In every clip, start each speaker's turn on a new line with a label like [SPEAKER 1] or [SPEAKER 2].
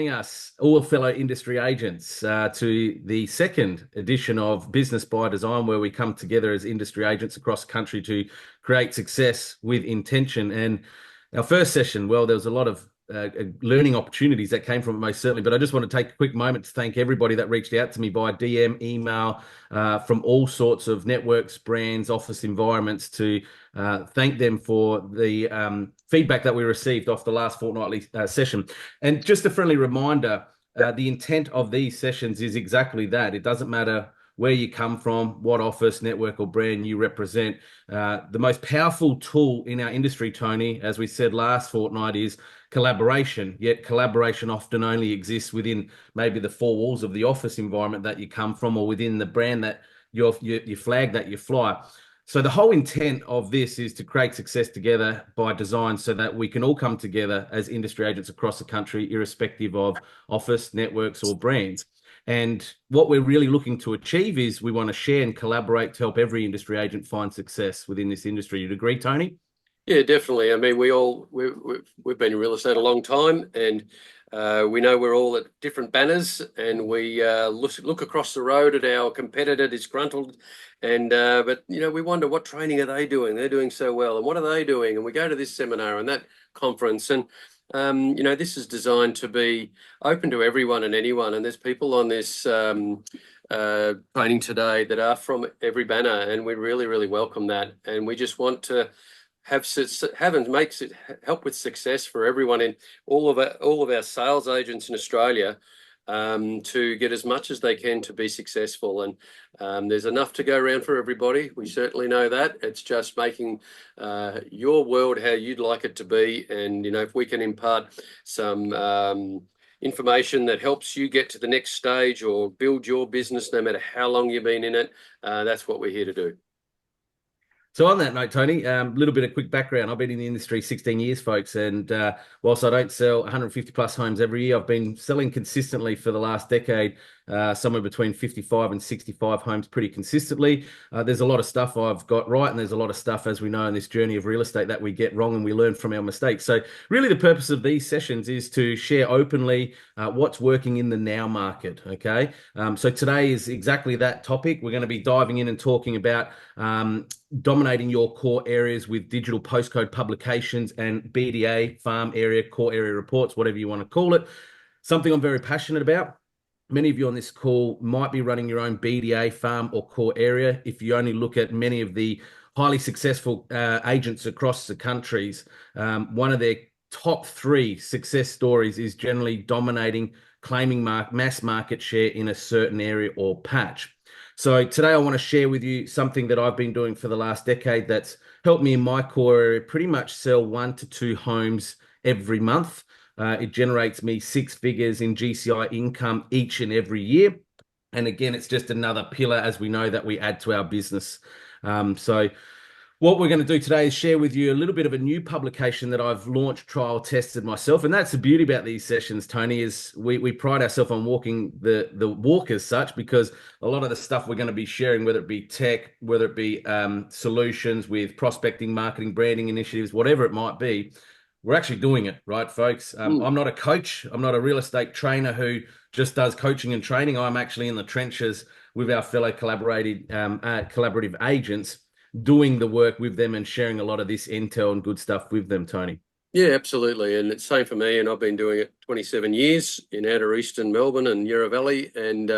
[SPEAKER 1] Us, all fellow industry agents, to the second edition of Business by Design, where we come together as industry agents across the country to create success with intention. And our first session, well, there was a lot of learning opportunities that came from it, most certainly. But I just want to take a quick moment to thank everybody that reached out to me by DM, email, from all sorts of networks, brands, office environments, to thank them for the feedback that we received off the last fortnightly session. And just a friendly reminder, the intent of these sessions is exactly that. It doesn't matter where you come from, what office, network, or brand you represent. The most powerful tool in our industry, Tony, as we said last fortnight, is collaboration. Yet collaboration often only exists within maybe the four walls of the office environment that you come from, or within the brand that your flag that you fly. So the whole intent of this is to create success together by design, so that we can all come together as industry agents across the country, irrespective of office, networks, or brands. And what we're really looking to achieve is we want to share and collaborate to help every industry agent find success within this industry. You'd agree, Tony?
[SPEAKER 2] Yeah, definitely. I mean, we've been in real estate a long time, and we know we're all at different banners, and we look across the road at our competitor disgruntled, and but we wonder, what training are they doing? They're doing so well, and what are they doing? And we go to this seminar and that conference, and this is designed to be open to everyone and anyone. And there's people on this training today that are from every banner, and we really, really welcome that. And we just want to have and makes it help with success for everyone in all of our sales agents in Australia, to get as much as they can to be successful. And there's enough to go around for everybody. We certainly know that. It's just making your world how you'd like it to be. And if we can impart some information that helps you get to the next stage or build your business, no matter how long you've been in it, that's what we're here to do.
[SPEAKER 1] So on that note, Tony, a little bit of quick background. I've been in the industry 16 years, folks. And whilst I don't sell 150 plus homes every year, I've been selling consistently for the last decade, somewhere between 55 and 65 homes pretty consistently. There's a lot of stuff I've got right, and there's a lot of stuff, as we know, in this journey of real estate that we get wrong, and we learn from our mistakes. So really the purpose of these sessions is to share openly what's working in the now market, okay? So today is exactly that topic. We're going to be diving in and talking about dominating your core areas with digital postcode publications and BDA, farm area, core area reports, whatever you want to call it. Something I'm very passionate about. Many of you on this call might be running your own BDA, farm, or core area. If you only look at many of the highly successful agents across the countries, one of their top three success stories is generally dominating, claiming mass market share in a certain area or patch. So today I want to share with you something that I've been doing for the last decade that's helped me in my core area pretty much sell 1 to 2 homes every month. It generates me 6 figures in GCI income each and every year. And again, it's just another pillar, as we know, that we add to our business. So what we're going to do today is share with you a little bit of a new publication that I've launched, trial tested myself. And that's the beauty about these sessions, Tony, is we pride ourselves on walking the walk as such, because a lot of the stuff we're going to be sharing, whether it be tech, whether it be solutions with prospecting, marketing, branding initiatives, whatever it might be, we're actually doing it, right, folks? I'm not a coach. I'm not a real estate trainer who just does coaching and training. I'm actually in the trenches with our fellow collaborative agents, doing the work with them and sharing a lot of this intel and good stuff with them, Tony.
[SPEAKER 2] Yeah, absolutely. And it's same for me. And I've been doing it 27 years in outer eastern Melbourne and Yarra Valley, and,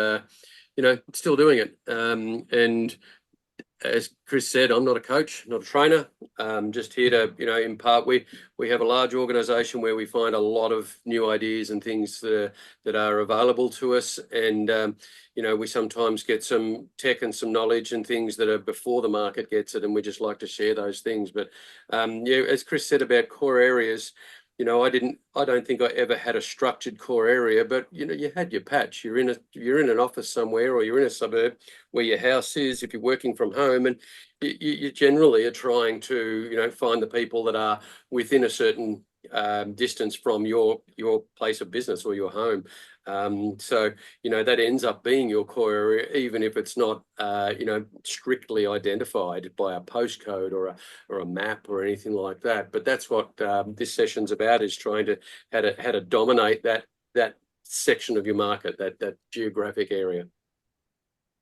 [SPEAKER 2] still doing it. And as Chris said, I'm not a coach, not a trainer. Just here to, impart. We have a large organisation where we find a lot of new ideas and things that are available to us, and we sometimes get some tech and some knowledge and things that are before the market gets it, and we just like to share those things. But as Chris said about core areas, I don't think I ever had a structured core area, but you had your patch. You're in an office somewhere, or you're in a suburb where your house is, if you're working from home, and you generally are trying to find the people that are within a certain distance from your place of business or your home. So that ends up being your core area, even if it's not strictly identified by a postcode or a map or anything like that. But that's what this session's about, is trying to how to dominate that section of your market, that geographic area.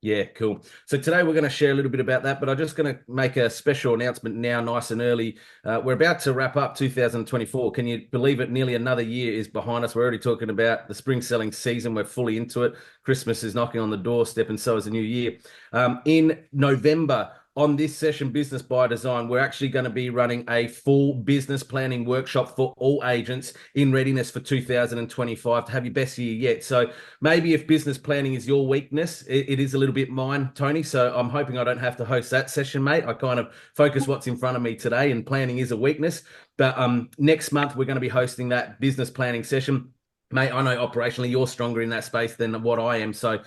[SPEAKER 1] Yeah, cool. So today we're going to share a little bit about that, but I'm just going to make a special announcement now, nice and early. We're about to wrap up 2024. Can you believe it? Nearly another year is behind us. We're already talking about the spring selling season. We're fully into it. Christmas is knocking on the doorstep, and so is the new year. In November, on this session, Business by Design, we're actually going to be running a full business planning workshop for all agents in readiness for 2025 to have your best year yet. So maybe if business planning is your weakness, it is a little bit mine, Tony. So I'm hoping I don't have to host that session, mate. I kind of focus what's in front of me today, and planning is a weakness. But next month, we're going to be hosting that business planning session. Mate, I know operationally you're stronger in that space than what I am. So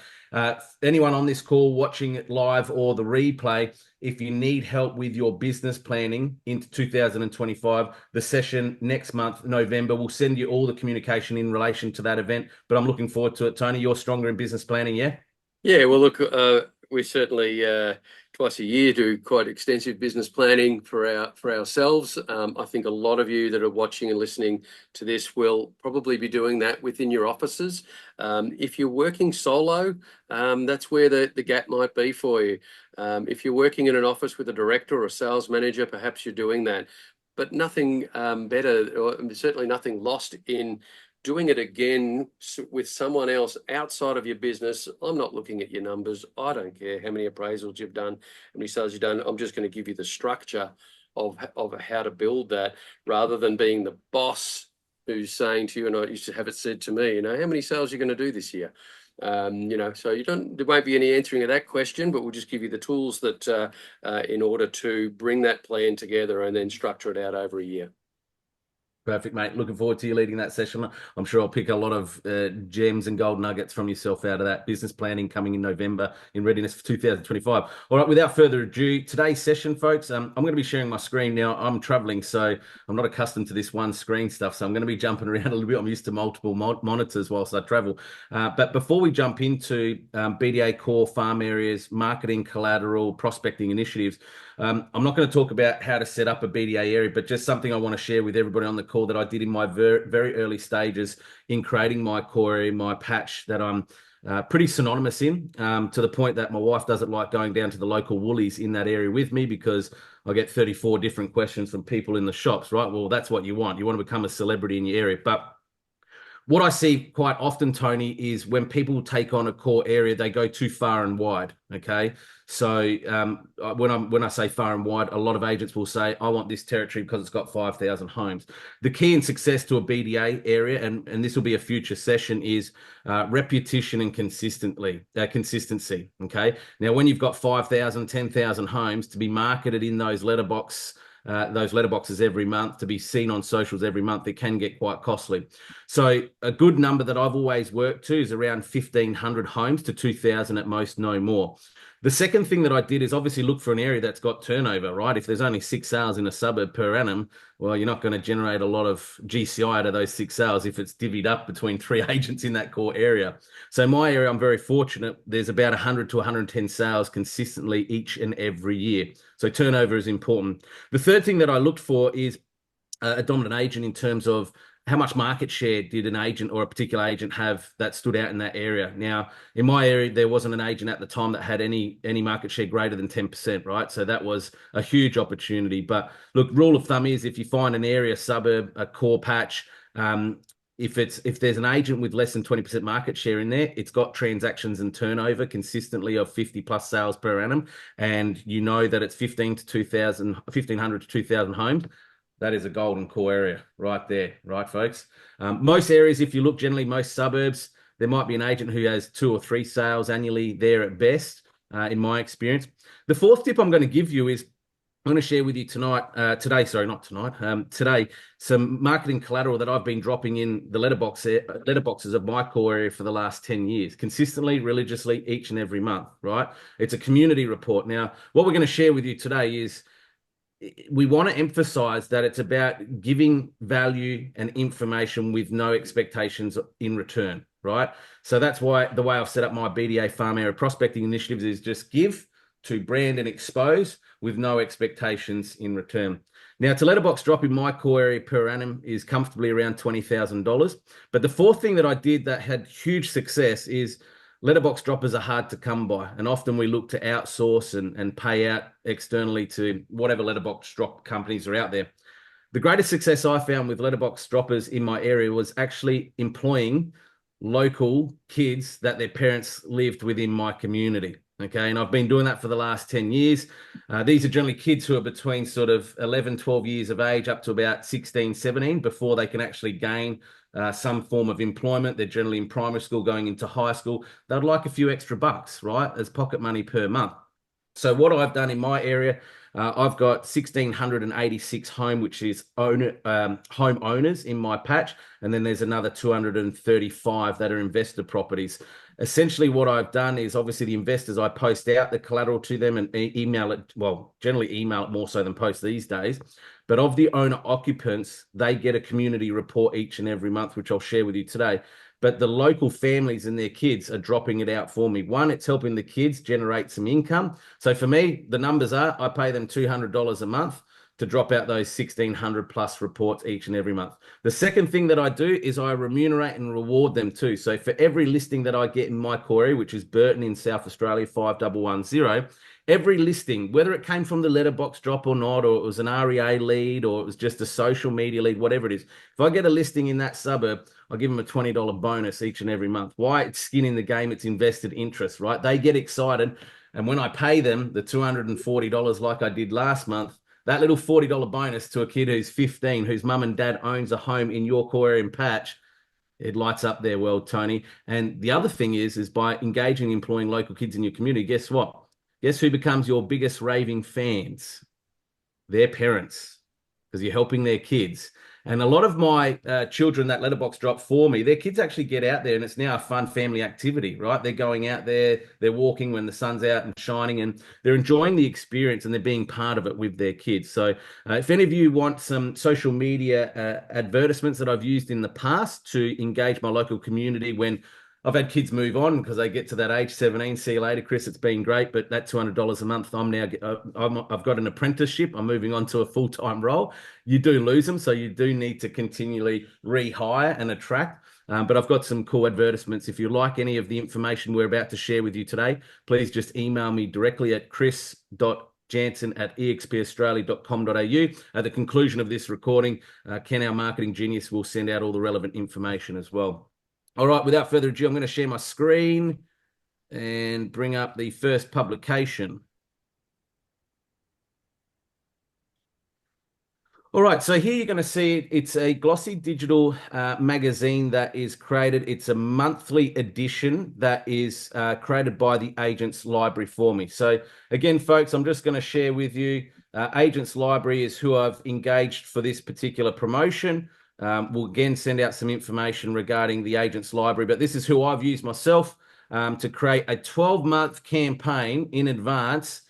[SPEAKER 1] anyone on this call watching it live or the replay, if you need help with your business planning into 2025, the session next month, November, we'll send you all the communication in relation to that event. But I'm looking forward to it. Tony, you're stronger in business planning, yeah?
[SPEAKER 2] Yeah, well, look, we certainly twice a year do quite extensive business planning for ourselves. I think a lot of you that are watching and listening to this will probably be doing that within your offices. If you're working solo, that's where the gap might be for you. If you're working in an office with a director or a sales manager, perhaps you're doing that. But nothing better, or certainly nothing lost in doing it again with someone else outside of your business. I'm not looking at your numbers. I don't care how many appraisals you've done, how many sales you've done. I'm just going to give you the structure of how to build that, rather than being the boss who's saying to you, and I used to have it said to me, how many sales are you going to do this year? So there won't be any answering of that question, but we'll just give you the tools that in order to bring that plan together and then structure it out over a year.
[SPEAKER 1] Perfect, mate. Looking forward to you leading that session. I'm sure I'll pick a lot of gems and gold nuggets from yourself out of that business planning coming in November in readiness for 2025. All right, without further ado, today's session, folks, I'm going to be sharing my screen now. I'm traveling, so I'm not accustomed to this one screen stuff, so I'm going to be jumping around a little bit. I'm used to multiple monitors whilst I travel. But before we jump into BDA core farm areas, marketing, collateral, prospecting initiatives, I'm not going to talk about how to set up a BDA area, but just something I want to share with everybody on the call that I did in my very early stages in creating my core area, my patch that I'm pretty synonymous in, to the point that my wife doesn't like going down to the local Woolies in that area with me, because I get 34 different questions from people in the shops, right? Well, that's what you want. You want to become a celebrity in your area. But what I see quite often, Tony, is when people take on a core area, they go too far and wide. Okay, so when I say far and wide, a lot of agents will say, "I want this territory because it's got 5,000 homes." The key in success to a BDA area, and this will be a future session, is repetition and consistency. Okay, now when you've got 5,000, 10,000 homes to be marketed in those letterboxes every month, to be seen on socials every month, it can get quite costly. So a good number that I've always worked to is around 1,500 homes to 2,000 at most, no more. The second thing that I did is obviously look for an area that's got turnover, right? If there's only 6 sales in a suburb per annum, well, you're not going to generate a lot of GCI out of those 6 sales if it's divvied up between 3 agents in that core area. So my area, I'm very fortunate. There's about 100 to 110 sales consistently each and every year. So turnover is important. The third thing that I looked for is a dominant agent in terms of how much market share did an agent or a particular agent have that stood out in that area. Now, in my area, there wasn't an agent at the time that had any market share greater than 10%, right? So that was a huge opportunity. But look, rule of thumb is if you find an area, suburb, a core patch, if there's an agent with less than 20% market share in there, it's got transactions and turnover consistently of 50 plus sales per annum, and you know that it's 1,500 to 2,000 homes. That is a golden core area right there, right, folks? Most areas, if you look generally, most suburbs, there might be an agent who has 2 or 3 sales annually there at best, in my experience. The fourth tip I'm going to give you is I'm going to share with you today, some marketing collateral that I've been dropping in the letterboxes of my core area for the last 10 years, consistently, religiously, each and every month, right? It's a community report. Now, what we're going to share with you today is we want to emphasize that it's about giving value and information with no expectations in return, right? So that's why the way I've set up my BDA farm area prospecting initiatives is just give to brand and expose with no expectations in return. Now, to letterbox drop in my core area per annum is comfortably around $20,000. But the fourth thing that I did that had huge success is letterbox droppers are hard to come by. And often we look to outsource and pay out externally to whatever letterbox drop companies are out there. The greatest success I found with letterbox droppers in my area was actually employing local kids that their parents lived within my community. Okay. And I've been doing that for the last 10 years. These are generally kids who are between sort of 11, 12 years of age up to about 16, 17 before they can actually gain some form of employment. They're generally in primary school, going into high school. They'd like a few extra bucks, right, as pocket money per month. So what I've done in my area, I've got 1,686 home owners in my patch, and then there's another 235 that are investor properties. Essentially, what I've done is obviously the investors, I post out the collateral to them and email it. Well, generally email it more so than post these days. But of the owner occupants, they get a community report each and every month, which I'll share with you today. But the local families and their kids are dropping it out for me. One, it's helping the kids generate some income. So for me, the numbers are I pay them $200 a month to drop out those 1,600 plus reports each and every month. The second thing that I do is I remunerate and reward them too. So for every listing that I get in my core area, which is Burton in South Australia, 5110, every listing, whether it came from the letterbox drop or not, or it was an REA lead, or it was just a social media lead, whatever it is, if I get a listing in that suburb, I'll give them a $20 bonus each and every month. Why? It's skin in the game. It's invested interest, right? They get excited. And when I pay them the $240 like I did last month, that little $40 bonus to a kid who's 15, whose mum and dad owns a home in your core area and patch, it lights up their world, Tony. And the other thing is by engaging, employing local kids in your community, guess what? Guess who becomes your biggest raving fans? Their parents, because you're helping their kids. And a lot of my children that letterbox drop for me, their kids actually get out there and it's now a fun family activity, right? They're going out there, they're walking when the sun's out and shining, and they're enjoying the experience and they're being part of it with their kids. So if any of you want some social media advertisements that I've used in the past to engage my local community when I've had kids move on because they get to that age 17. See you later, Chris. It's been great, but that $200 a month, I've got an apprenticeship. I'm moving on to a full-time role. You do lose them, so you do need to continually rehire and attract. But I've got some cool advertisements. If you like any of the information we're about to share with you today, please just email me directly at chris.jansen@expaustralia.com.au. At the conclusion of this recording, Ken, our marketing genius, will send out all the relevant information as well. All right, without further ado, I'm going to share my screen and bring up the first publication. All right, so here you're going to see it. It's a glossy digital magazine that is created. It's a monthly edition that is created by the Agents Library for me. So again, folks, I'm just going to share with you, Agents Library is who I've engaged for this particular promotion. We'll again send out some information regarding the Agents Library, but this is who I've used myself to create a 12-month campaign in advance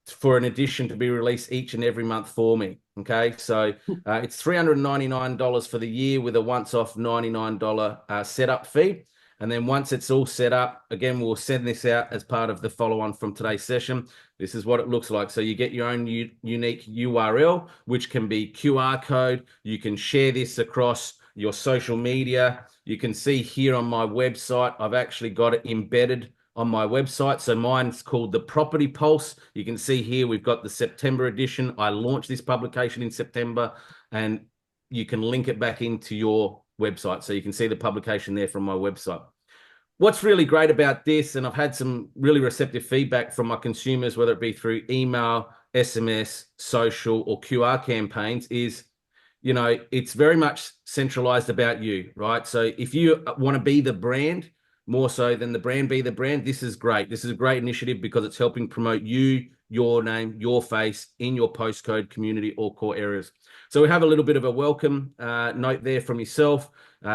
[SPEAKER 1] for an edition to be released each and every month for me. Okay, so it's $399 for the year with a once-off $99 setup fee. And then once it's all set up, again, we'll send this out as part of the follow-on from today's session. This is what it looks like. So you get your own unique URL, which can be QR code. You can share this across your social media. You can see here on my website, I've actually got it embedded on my website. So mine's called the Property Pulse. You can see here, we've got the September edition. I launched this publication in September, and you can link it back into your website. So you can see the publication there from my website. What's really great about this, and I've had some really receptive feedback from my consumers, whether it be through email, SMS, social, or QR campaigns, is, you know, it's very much centralized about you, right? So if you want to be the brand, more so than the brand be the brand, this is great. This is a great initiative because it's helping promote you, your name, your face in your postcode community or core areas. So we have a little bit of a welcome note there from yourself.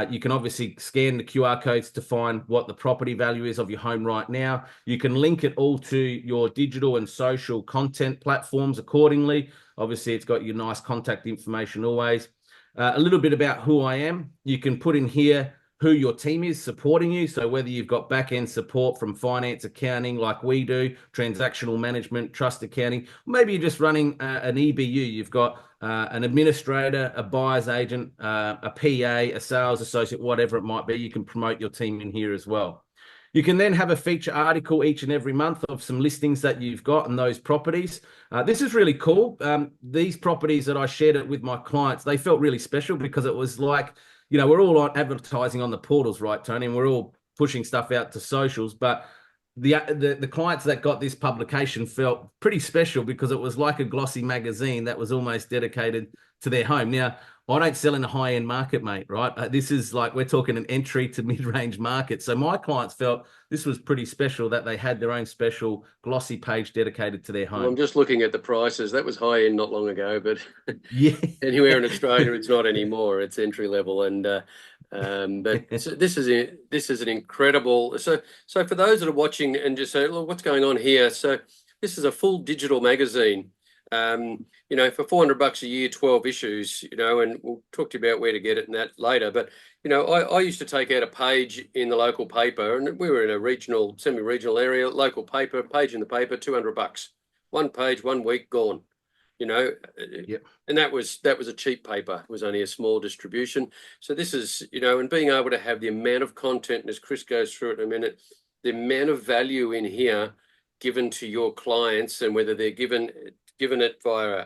[SPEAKER 1] You can obviously scan the QR codes to find what the property value is of your home right now. You can link it all to your digital and social content platforms accordingly. Obviously, it's got your nice contact information always. A little bit about who I am. You can put in here who your team is supporting you. So whether you've got back-end support from finance, accounting like we do, transactional management, trust accounting, maybe you're just running an EBU. You've got an administrator, a buyer's agent, a PA, a sales associate, whatever it might be. You can promote your team in here as well. You can then have a feature article each and every month of some listings that you've got and those properties. This is really cool. These properties that I shared it with my clients, they felt really special because it was like, we're all on advertising on the portals, right, Tony? And we're all pushing stuff out to socials. But the clients that got this publication felt pretty special because it was like a glossy magazine that was almost dedicated to their home. Now, I don't sell in a high-end market, mate, right? This is like, we're talking an entry to mid-range market. So my clients felt this was pretty special that they had their own special glossy page dedicated to their home.
[SPEAKER 2] Well, I'm just looking at the prices. That was high-end not long ago, but
[SPEAKER 1] yeah,
[SPEAKER 2] anywhere in Australia, it's not anymore. It's entry level. And but this is an incredible. So for those that are watching and just say, look, what's going on here? So this is a full digital magazine. For $400 a year, 12 issues, and we'll talk to you about where to get it and that later. But, I used to take out a page in the local paper, and we were in a semi-regional area, local paper, page in the paper, $200. One page, 1 week, gone,
[SPEAKER 1] Yep.
[SPEAKER 2] And that was a cheap paper. It was only a small distribution. So this is, and being able to have the amount of content, and as Chris goes through it in a minute, the amount of value in here given to your clients, and whether they're given it via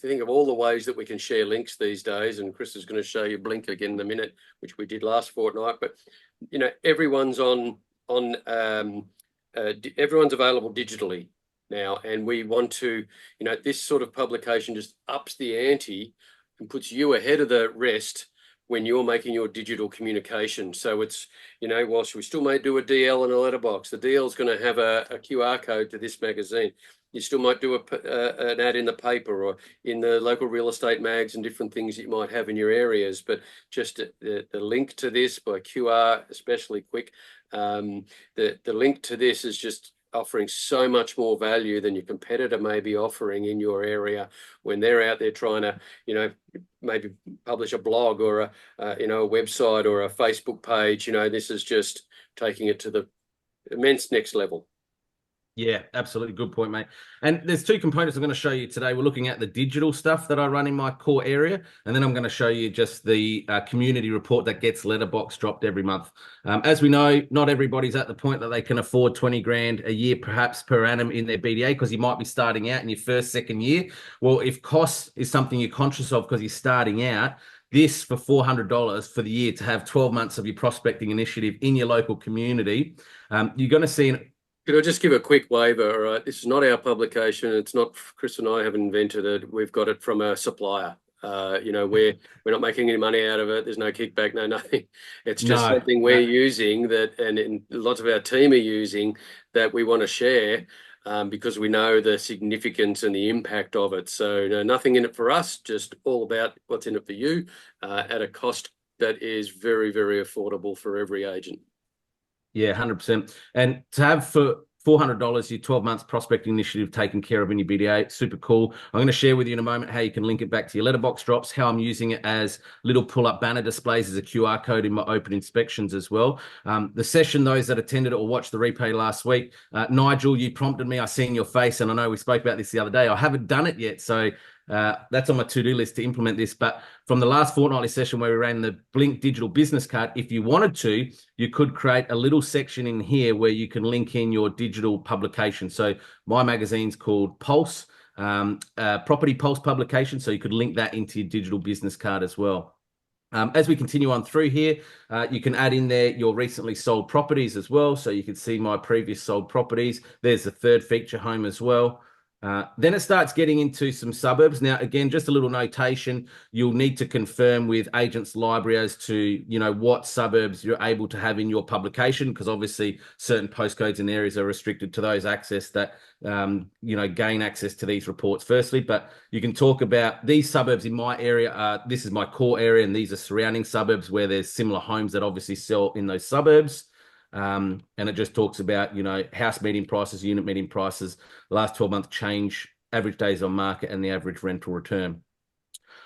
[SPEAKER 2] think of all the ways that we can share links these days, and Chris is going to show you Blink again in a minute, which we did last fortnight. But everyone's everyone's available digitally now, and we want to, this sort of publication just ups the ante and puts you ahead of the rest when you're making your digital communication. So it's, whilst we still may do a DL and a letterbox, the DL is going to have a QR code to this magazine. You still might do an ad in the paper or in the local real estate mags and different things that you might have in your areas. But just the link to this by QR, especially quick, the link to this is just offering so much more value than your competitor may be offering in your area when they're out there trying to, maybe publish a blog or a website or a Facebook page. This is just taking it to the immense next level.
[SPEAKER 1] Yeah, absolutely. Good point, mate. And there's two components I'm going to show you today. We're looking at the digital stuff that I run in my core area, and then I'm going to show you just the community report that gets letterbox dropped every month. As we know, not everybody's at the point that they can afford 20 grand a year, perhaps per annum in their BDA, because you might be starting out in your first, second year. Well, if cost is something you're conscious of because you're starting out, this for $400 for the year to have 12 months of your prospecting initiative in your local community, you're going to see an
[SPEAKER 2] Could I just give a quick waiver? All right, this is not our publication. It's not, Chris and I haven't invented it. We've got it from a supplier. We're not making any money out of it. There's no kickback, no nothing. It's just something we're using that, and lots of our team are using, that we want to share because we know the significance and the impact of it. So nothing in it for us, just all about what's in it for you at a cost that is very, very affordable for every agent.
[SPEAKER 1] Yeah, 100%. And to have for $400, your 12 months prospecting initiative taken care of in your BDA, super cool. I'm going to share with you in a moment how you can link it back to your letterbox drops, how I'm using it as little pull-up banner displays as a QR code in my open inspections as well. The session, those that attended it or watched the replay last week, Nigel, you prompted me. I seen your face, and I know we spoke about this the other day. I haven't done it yet, so that's on my to-do list to implement this. But from the last fortnightly session where we ran the Blink digital business card, if you wanted to, you could create a little section in here where you can link in your digital publication. So my magazine's called Pulse, Property Pulse publication. So you could link that into your digital business card as well. As we continue on through here, you can add in there your recently sold properties as well. So you can see my previous sold properties. There's the third feature home as well. Then it starts getting into some suburbs. Now, again, just a little notation, you'll need to confirm with Agents Library as to, what suburbs you're able to have in your publication, because obviously certain postcodes and areas are restricted to those access that, gain access to these reports firstly. But you can talk about these suburbs in my area. This is my core area, and these are surrounding suburbs where there's similar homes that obviously sell in those suburbs. And it just talks about, house median prices, unit median prices, last 12-month change, average days on market, and the average rental return.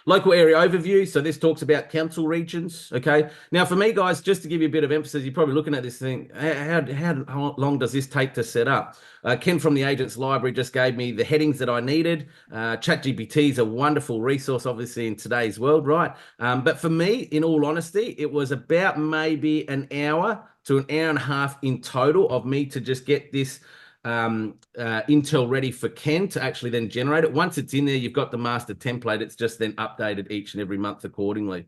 [SPEAKER 1] Local area overview. So this talks about council regions. Okay. Now for me, guys, just to give you a bit of emphasis, you're probably looking at this thing. How long does this take to set up? Ken from the Agents Library just gave me the headings that I needed. ChatGPT is a wonderful resource, obviously, in today's world, right? But for me, in all honesty, it was about maybe an hour to an hour and a half in total of me to just get this Intel ready for Ken to actually then generate it. Once it's in there, you've got the master template. It's just then updated each and every month accordingly.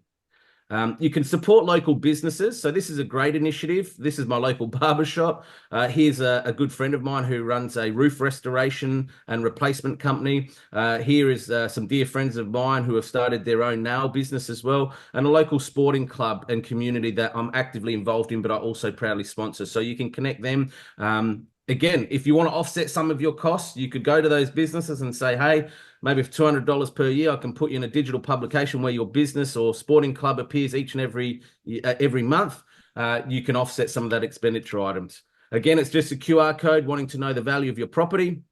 [SPEAKER 1] You can support local businesses. So this is a great initiative. This is my local barbershop. Here's a good friend of mine who runs a roof restoration and replacement company. Here is some dear friends of mine who have started their own nail business as well, and a local sporting club and community that I'm actively involved in, but I also proudly sponsor. So you can connect them. Again, if you want to offset some of your costs, you could go to those businesses and say, hey, maybe for $200 per year, I can put you in a digital publication where your business or sporting club appears each and every month. You can offset some of that expenditure items. Again, it's just a QR code wanting to know the value of your property.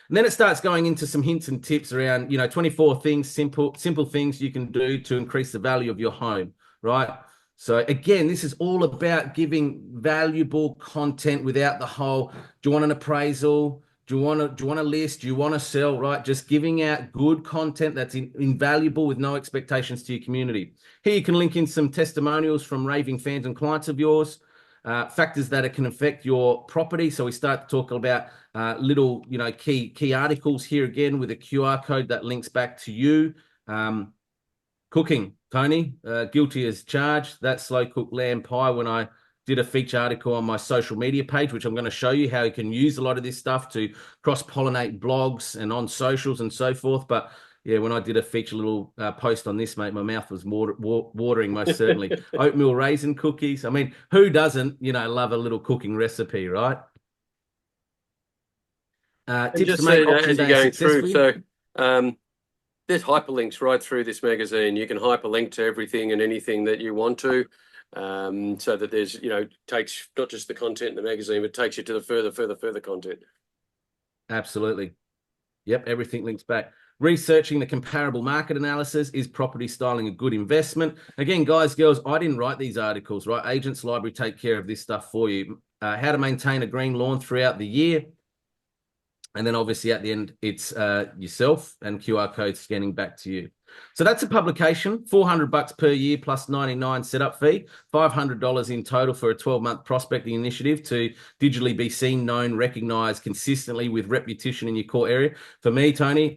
[SPEAKER 1] And then it starts going into some hints and tips around, 24 things, simple things you can do to increase the value of your home, right? So again, this is all about giving valuable content without the whole, do you want an appraisal? Do you want a list? Do you want to sell, right? Just giving out good content that's invaluable with no expectations to your community. Here you can link in some testimonials from raving fans and clients of yours, factors that it can affect your property. So we start to talk about little, key articles here again with a QR code that links back to you. Cooking, Tony, guilty as charged. That slow cooked lamb pie when I did a feature article on my social media page, which I'm going to show you how you can use a lot of this stuff to cross-pollinate blogs and on socials and so forth. But yeah, when I did a feature little post on this, mate, my mouth was watering most certainly. Oatmeal raisin cookies. I mean, who doesn't, love a little cooking recipe, right?
[SPEAKER 2] Tips to make as you're going through. So there's hyperlinks right through this magazine. You can hyperlink to everything and anything that you want to, so that there's, takes not just the content in the magazine, but takes you to the further content.
[SPEAKER 1] Absolutely. Yep, everything links back. Researching the comparable market analysis. Is property styling a good investment? Again, guys, girls, I didn't write these articles, right? Agents Library take care of this stuff for you. How to maintain a green lawn throughout the year. And then obviously at the end, it's yourself and QR code scanning back to you. So that's a publication, $400 per year plus $99 setup fee, $500 in total for a 12-month prospecting initiative to digitally be seen, known, recognized consistently with repetition in your core area. For me, Tony,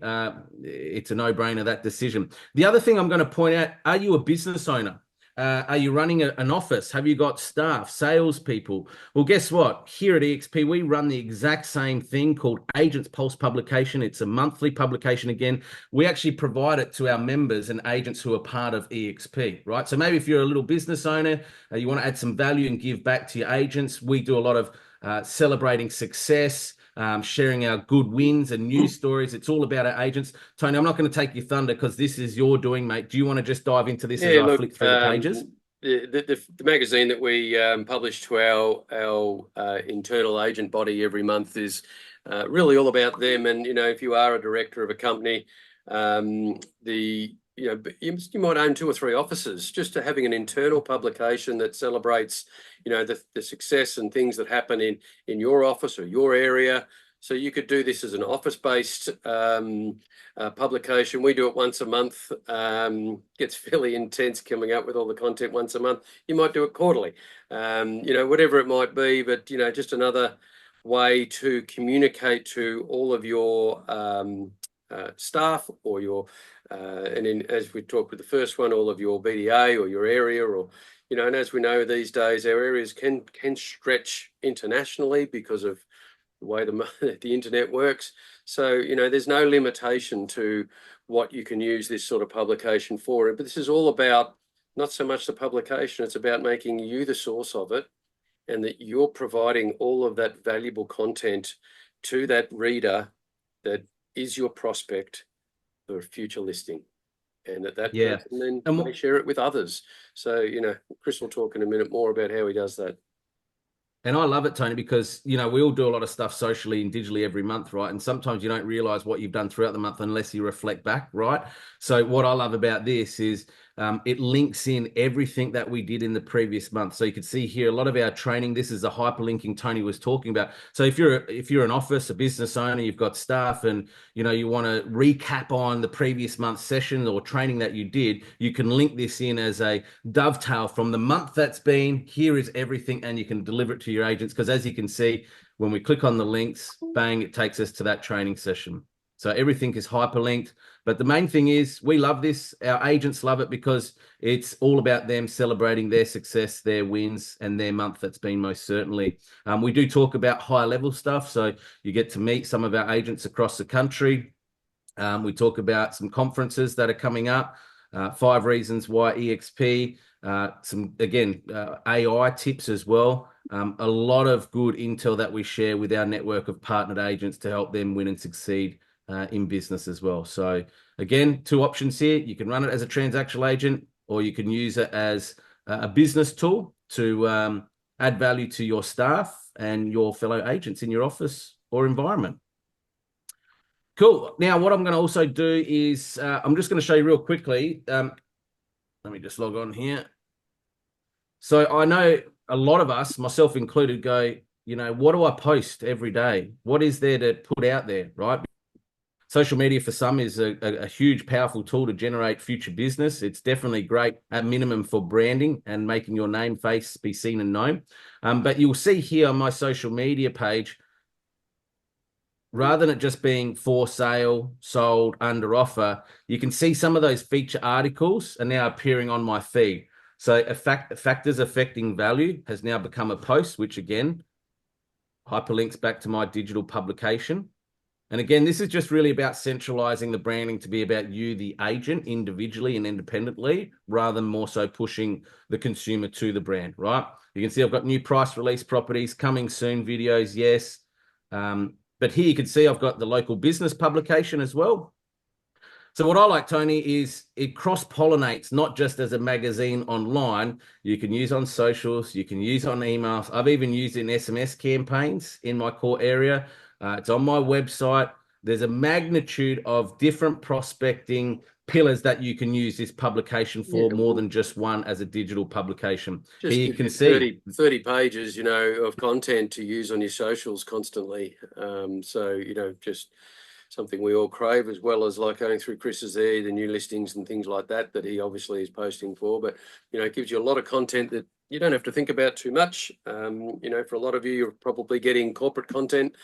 [SPEAKER 1] it's a no-brainer, that decision. The other thing I'm going to point out, are you a business owner? Are you running an office? Have you got staff, salespeople? Well, guess what? Here at EXP, we run the exact same thing called Agents Pulse publication. It's a monthly publication again. We actually provide it to our members and agents who are part of EXP, right? So maybe if you're a little business owner, you want to add some value and give back to your agents. We do a lot of celebrating success, sharing our good wins and news stories. It's all about our agents. Tony, I'm not going to take your thunder because this is your doing, mate. Do you want to just dive into this as I flick through the pages?
[SPEAKER 2] The magazine that we publish to our internal agent body every month is really all about them. And, if you are a director of a company, you might own 2 or 3 offices. Just to having an internal publication that celebrates, the success and things that happen in your office or your area. So you could do this as an office-based publication. We do it once a month. Gets fairly intense coming up with all the content once a month. You might do it quarterly, whatever it might be. But, just another way to communicate to all of your staff or your, and then as we talked with the first one, all of your BDA or your area, or, and as we know these days, our areas can stretch internationally because of the way the internet works. So, there's no limitation to what you can use this sort of publication for. But this is all about not so much the publication, it's about making you the source of it, and that you're providing all of that valuable content to that reader that is your prospect for a future listing. And that person then may share it with others. So, Chris will talk in a minute more about how he does that.
[SPEAKER 1] And I love it, Tony, because, you know, we all do a lot of stuff socially and digitally every month, right? And sometimes you don't realize what you've done throughout the month unless you reflect back, right? So what I love about this is it links in everything that we did in the previous month. So you can see here a lot of our training. This is the hyperlinking Tony was talking about. So if you're an office, a business owner, you've got staff, and you know you want to recap on the previous month's session or training that you did, you can link this in as a dovetail from the month that's been. Here is everything, and you can deliver it to your agents, because as you can see, when we click on the links, bang, it takes us to that training session. So everything is hyperlinked. But the main thing is we love this. Our agents love it because it's all about them celebrating their success, their wins, and their month that's been most certainly. We do talk about high level stuff. So you get to meet some of our agents across the country. We talk about some conferences that are coming up, 5 reasons why EXP, some, again, AI tips as well. A lot of good intel that we share with our network of partnered agents to help them win and succeed in business as well. So again, 2 options here. You can run it as a transactional agent, or you can use it as a business tool to add value to your staff and your fellow agents in your office or environment. Cool. Now, what I'm going to also do is I'm just going to show you real quickly. Let me just log on here. So I know a lot of us, myself included, go, you know, what do I post every day? What is there to put out there, right? Social media for some is a huge, powerful tool to generate future business. It's definitely great at minimum for branding and making your name, face be seen and known. But you'll see here on my social media page, rather than it just being for sale, sold, under offer, you can see some of those feature articles are now appearing on my feed. So factors affecting value has now become a post, which again, hyperlinks back to my digital publication. And again, this is just really about centralizing the branding to be about you, the agent, individually and independently, rather than more so pushing the consumer to the brand, right? You can see I've got new price release properties coming soon, videos, yes. But here you can see I've got the local business publication as well. So what I like, Tony, is it cross-pollinates, not just as a magazine online. You can use on socials, you can use on emails. I've even used it in SMS campaigns in my core area. It's on my website. There's a magnitude of different prospecting pillars that you can use this publication for, more than just one as a digital publication.
[SPEAKER 2] Just
[SPEAKER 1] Here you
[SPEAKER 2] give
[SPEAKER 1] can
[SPEAKER 2] you
[SPEAKER 1] see
[SPEAKER 2] 30 pages, you know, of content to use on your socials constantly. So, you know, just something we all crave, as well as like going through Chris's there, the new listings and things like that, that he obviously is posting for. But, you know, it gives you a lot of content that you don't have to think about too much. You know, for a lot of you, you're probably getting corporate content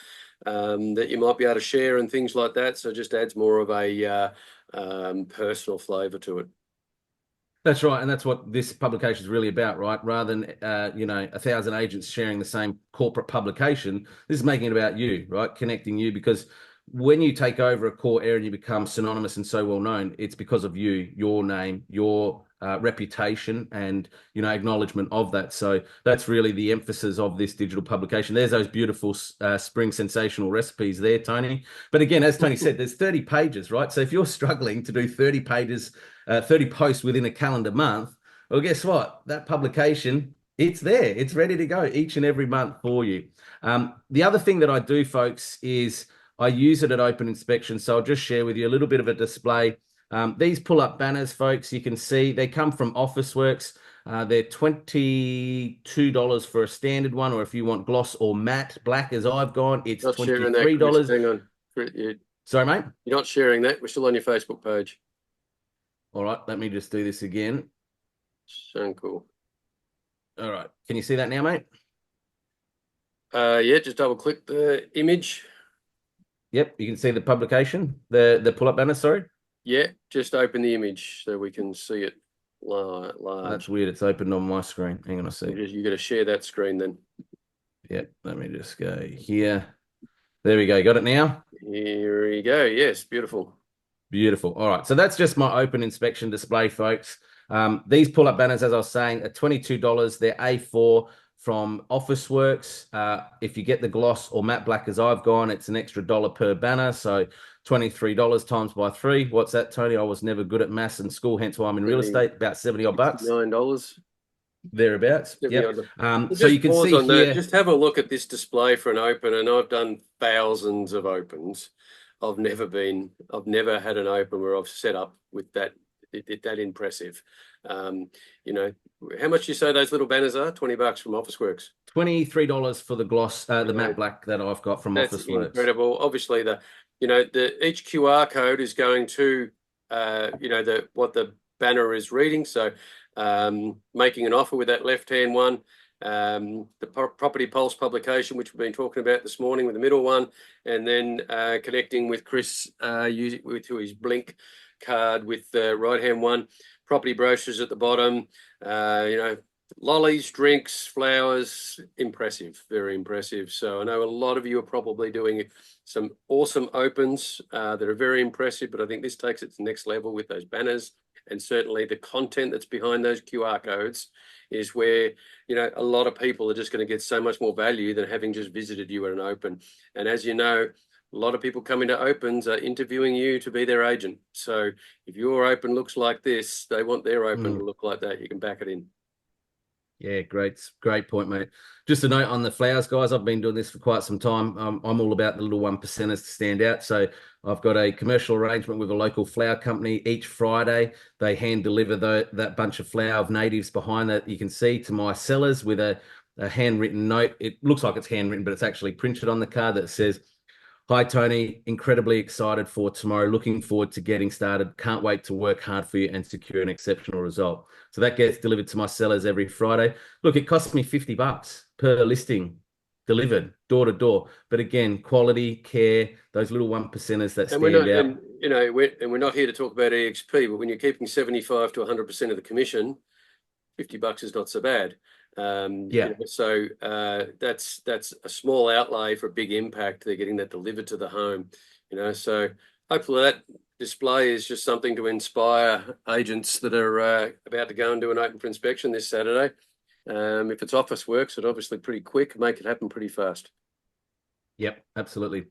[SPEAKER 2] that you might be able to share and things like that. So it just adds more of a personal flavour to it.
[SPEAKER 1] That's right, and that's what this publication is really about, right? Rather than you know, 1,000 agents sharing the same corporate publication, this is making it about you, right? Connecting you, because when you take over a core area and you become synonymous and so well known, it's because of you, your name, your reputation, and you know, acknowledgement of that. So that's really the emphasis of this digital publication. There's those beautiful spring sensational recipes there, Tony. But again, as Tony said, there's 30 pages, right? So if you're struggling to do 30 pages, 30 posts within a calendar month, well, guess what? That publication, it's there. It's ready to go each and every month for you. The other thing that I do, folks, is I use it at open inspection. So I'll just share with you a little bit of a display. These pull-up banners, folks, you can see they come from Officeworks. They're $22 for a standard one, or if you want gloss or matte black, as I've gone, it's
[SPEAKER 2] Not sharing that,
[SPEAKER 1] $23.
[SPEAKER 2] Chris. Hang on.
[SPEAKER 1] Sorry, mate?
[SPEAKER 2] You're not sharing that. We're still on your Facebook page.
[SPEAKER 1] All right, let me just do this again.
[SPEAKER 2] So cool.
[SPEAKER 1] All right, can you see that now, mate?
[SPEAKER 2] Yeah, just double click the image.
[SPEAKER 1] Yep, you can see the publication, the pull-up banner, sorry.
[SPEAKER 2] Yeah, just open the image so we can see it large.
[SPEAKER 1] That's weird. It's opened on my screen. Hang on a sec.
[SPEAKER 2] You got to share that screen then.
[SPEAKER 1] Yep, let me just go here. There we go. Got it now?
[SPEAKER 2] Here we go. Yes, beautiful.
[SPEAKER 1] Beautiful. All right. So that's just my open inspection display, folks. These pull-up banners, as I was saying, are $22. They're A4 from Officeworks. If you get the gloss or matte black as I've gone, it's an extra $1 per banner. So $23 times by 3. What's that, Tony? I was never good at maths in school, hence why I'm in real estate. About 70 odd bucks.
[SPEAKER 2] $9.
[SPEAKER 1] thereabouts.
[SPEAKER 2] Every
[SPEAKER 1] Yep.
[SPEAKER 2] other.
[SPEAKER 1] So you
[SPEAKER 2] Just
[SPEAKER 1] can
[SPEAKER 2] pause
[SPEAKER 1] see
[SPEAKER 2] on that.
[SPEAKER 1] here.
[SPEAKER 2] Just have a look at this display for an open, and I've done thousands of opens. I've never had an open where I've set up with that impressive. You know, how much you say those little banners are? $20 from Officeworks.
[SPEAKER 1] $23 for the gloss, the
[SPEAKER 2] You know,
[SPEAKER 1] matte black that I've got from
[SPEAKER 2] that's
[SPEAKER 1] Officeworks.
[SPEAKER 2] incredible. Obviously, each QR code is going to what the banner is reading. So making an offer with that left-hand one, the Property Pulse publication, which we've been talking about this morning with the middle one, and then connecting with Chris with his Blink card with the right-hand one. Property brochures at the bottom. Lollies, drinks, flowers, impressive, very impressive. So I know a lot of you are probably doing some awesome opens that are very impressive, but I think this takes it to the next level with those banners, and certainly the content that's behind those QR codes is where, a lot of people are just going to get so much more value than having just visited you at an open. And as you know, a lot of people coming to opens are interviewing you to be their agent. So if your open looks like this, they want their open to look like that. You can back it in.
[SPEAKER 1] Yeah, great point, mate. Just a note on the flowers, guys. I've been doing this for quite some time. I'm all about the little 1%ers to stand out. So I've got a commercial arrangement with a local flower company. Each Friday, they hand deliver that bunch of flower of natives behind that you can see to my sellers with a handwritten note. It looks like it's handwritten, but it's actually printed on the card that says, "Hi, Tony. Incredibly excited for tomorrow. Looking forward to getting started. Can't wait to work hard for you and secure an exceptional result." So that gets delivered to my sellers every Friday. Look, it costs me $50 per listing delivered door to door. But again, quality, care, those little 1%ers that stand out.
[SPEAKER 2] We're not here to talk about EXP, but when you're keeping 75 to 100% of the commission, $50 is not so bad. So that's a small outlay for a big impact. They're getting that delivered to the home, so hopefully that display is just something to inspire agents that are about to go and do an open for inspection this Saturday. If it's Officeworks, it's obviously pretty quick, make it happen pretty fast.
[SPEAKER 1] Yep, absolutely.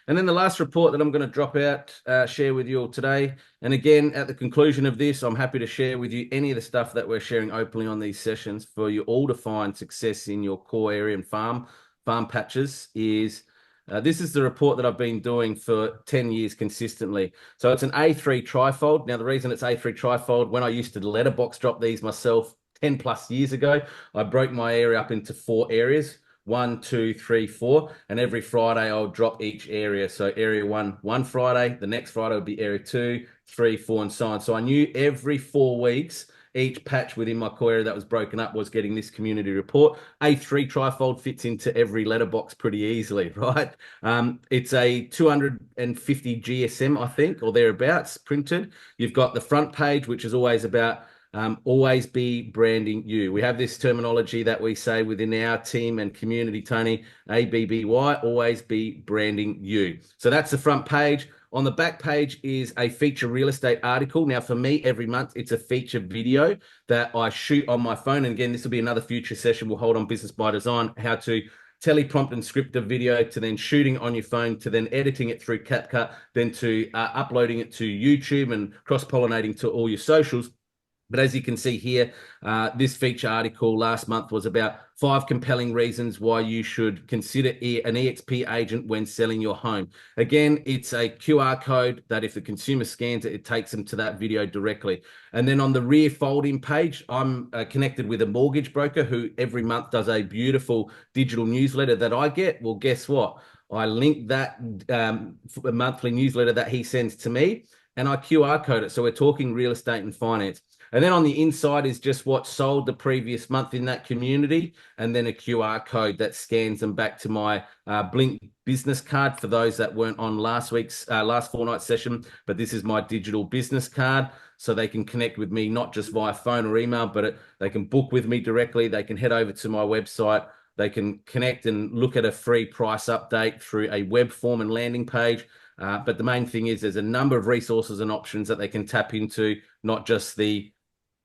[SPEAKER 1] And then the last report that I'm going to drop out, share with you all today. And again, at the conclusion of this, I'm happy to share with you any of the stuff that we're sharing openly on these sessions for you all to find success in your core area and farm patches. This is the report that I've been doing for 10 years consistently. So it's an A3 trifold. Now, the reason it's A3 trifold, when I used to letterbox drop these myself 10 plus years ago, I broke my area up into 4 areas. 1, 2, 3, 4, and every Friday I'll drop each area. So area one Friday, the next Friday would be area 2, 3, 4, and so on. So I knew every 4 weeks each patch within my core area that was broken up was getting this community report. A3 trifold fits into every letterbox pretty easily, right? It's a 250 GSM, I think, or thereabouts printed. You've got the front page, which is always about always be branding you. We have this terminology that we say within our team and community, Tony, ABBY, always be branding you. So that's the front page. On the back page is a feature real estate article. Now, for me, every month, it's a feature video that I shoot on my phone. And again, this will be another future session we'll hold on Business by Design, how to teleprompt and script a video to then shooting on your phone to then editing it through CapCut, then to uploading it to YouTube and cross-pollinating to all your socials. But as you can see here, this feature article last month was about 5 compelling reasons why you should consider an EXP agent when selling your home. Again, it's a QR code that if the consumer scans it, it takes them to that video directly. And then on the rear folding page, I'm connected with a mortgage broker who every month does a beautiful digital newsletter that I get. Well, guess what? I link that monthly newsletter that he sends to me and I QR code it. So we're talking real estate and finance. And then on the inside is just what sold the previous month in that community, and then a QR code that scans them back to my Blink business card for those that weren't on last fortnight session. But this is my digital business card, so they can connect with me not just via phone or email, but they can book with me directly. They can head over to my website. They can connect and look at a free price update through a web form and landing page. But the main thing is there's a number of resources and options that they can tap into, not just the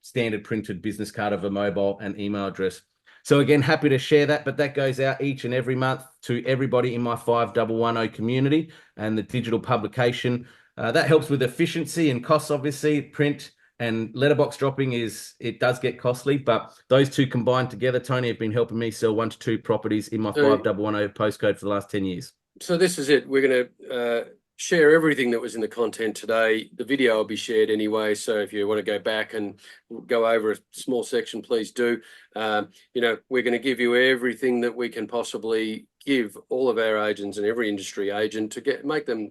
[SPEAKER 1] standard printed business card of a mobile and email address. So again, happy to share that, but that goes out each and every month to everybody in my 5110 community and the digital publication. That helps with efficiency and costs, obviously. Print And letterbox dropping it does get costly, but those two combined together, Tony, have been helping me sell 1 to 2 properties in my 5110 postcode for the last 10 years.
[SPEAKER 2] So this is it. We're going to share everything that was in the content today. The video will be shared anyway, so if you want to go back and go over a small section, please do. We're going to give you everything that we can possibly give all of our agents and every industry agent to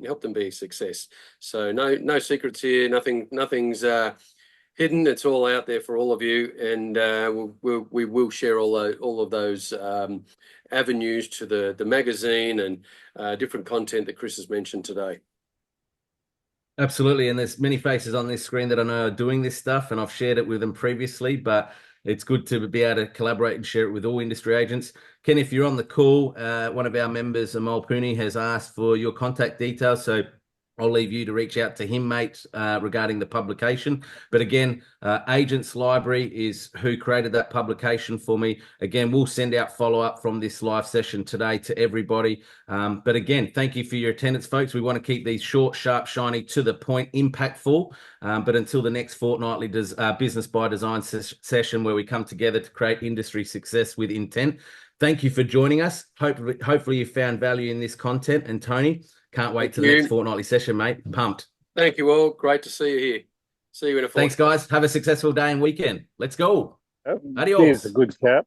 [SPEAKER 2] help them be a success. So no secrets here. Nothing's hidden. It's all out there for all of you, and we will share all of those avenues to the magazine and different content that Chris has mentioned today.
[SPEAKER 1] Absolutely, and there's many faces on this screen that I know are doing this stuff, and I've shared it with them previously, but it's good to be able to collaborate and share it with all industry agents. Ken, if you're on the call, one of our members, Amal Pooney, has asked for your contact details, so I'll leave you to reach out to him, mate, regarding the publication. But again, Agents Library is who created that publication for me. Again, we'll send out follow-up from this live session today to everybody. But again, thank you for your attendance, folks. We want to keep these short, sharp, shiny, to the point, impactful. But until the next fortnightly Business by Design session where we come together to create industry success with intent. Thank you for joining us. Hopefully you found value in this content. And Tony, can't wait to the next fortnightly session, mate. Pumped.
[SPEAKER 2] Thank you all. Great to see you here. See you in a fortnight.
[SPEAKER 1] Thanks, guys. Have a successful day and weekend. Let's go.
[SPEAKER 3] Adios. There's a good cap.